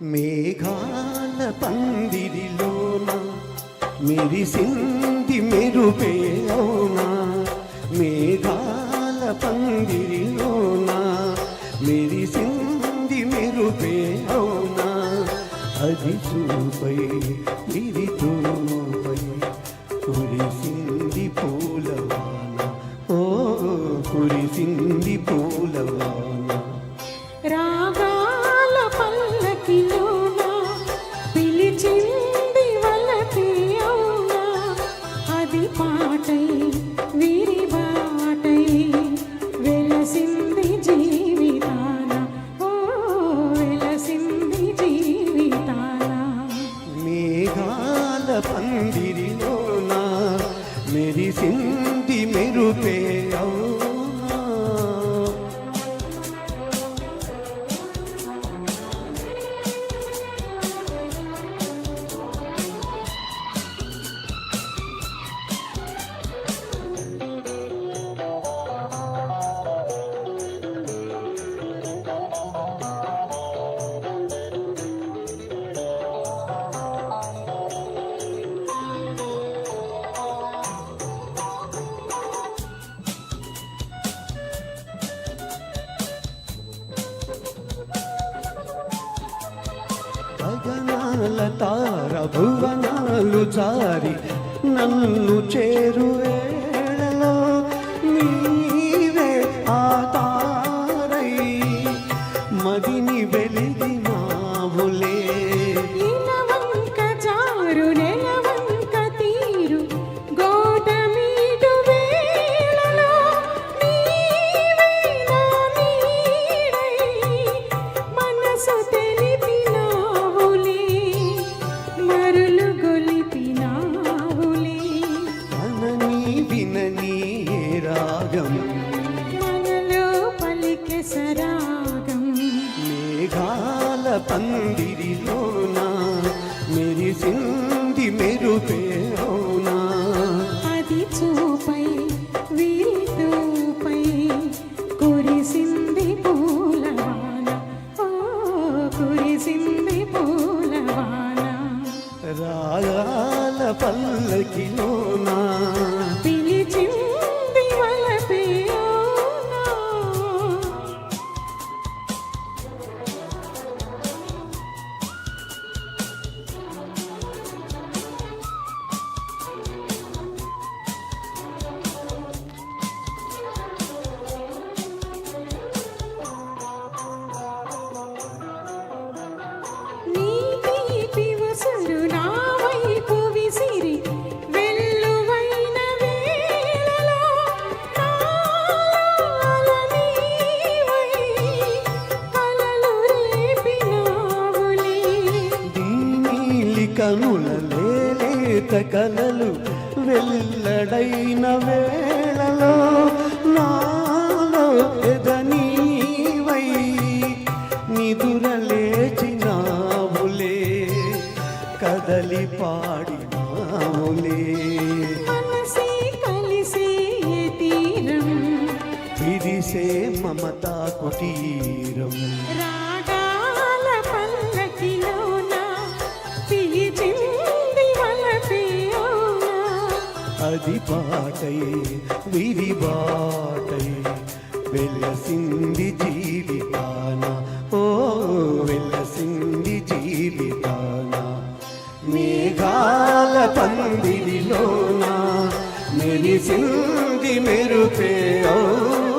మేఘాల పందిరిలోన మెరిసింది మెరుపే అవునా, మేఘాల పందిరిలోన మెరిసింది మెరుపే అవునా, అది చూపై విరితోపై కురిసింది పూలవాన, ఓ కురిసింది పూలవాన. రాగాల పల్లకిలోన పిలిచింది వలపే అవునా, అది పాటై విరిబాటై వెలసింది జీవితాన, ఓ వెలసింది జీవితాన. మేఘాల పందిరిలోన మెరిసింది మెరుపే అవునా. గగనాల తార భువనాలు జారి నన్ను చేరు వేళలో నీవే ఆ తారై మదిని వెలిగినావులే. ఇనవంక జారు నెలవంక తీరు గోటమీడు వేళలో నీవే నా నీడై మనసు తెలిపినావులే, మరులు గొలిపినావులే. అనని వినని ఏ రాగం మనలో పలికే సరాగం. మేఘాల పందిరిలోన మెరిసింది మెరుపే అవునా, అది చూపై విరితూపై కురిసింది పూలవాన, ఓ కురిసింది పూలవాన. రాగాల పల్లకిలోన పిలిచింది వలపే అవునా. నీ తీపి ఉసురు నా వైపు విసిరి వెల్లువైన వేళలో నాలో నీవై కలలు రేపినావులే. దీనీలి కనుల లేలేత కలలు వెల్లడైన వేళలో నాలో ఎదనీవై నిదురలేచినావులే, కదలి పాడినావులే. మనసే కలిసే తీరం విరిసే మమతా కుటీరం. రాగాల పల్లకిలోన పిలిచింది వలపే అవునా, అది పాటై విరిబాటై వెలసింది జీవితాన, ఓ వెలసింది జీవితాన. మేఘాల పందిరిలోన మెరిసింది మెరుపే అవునా.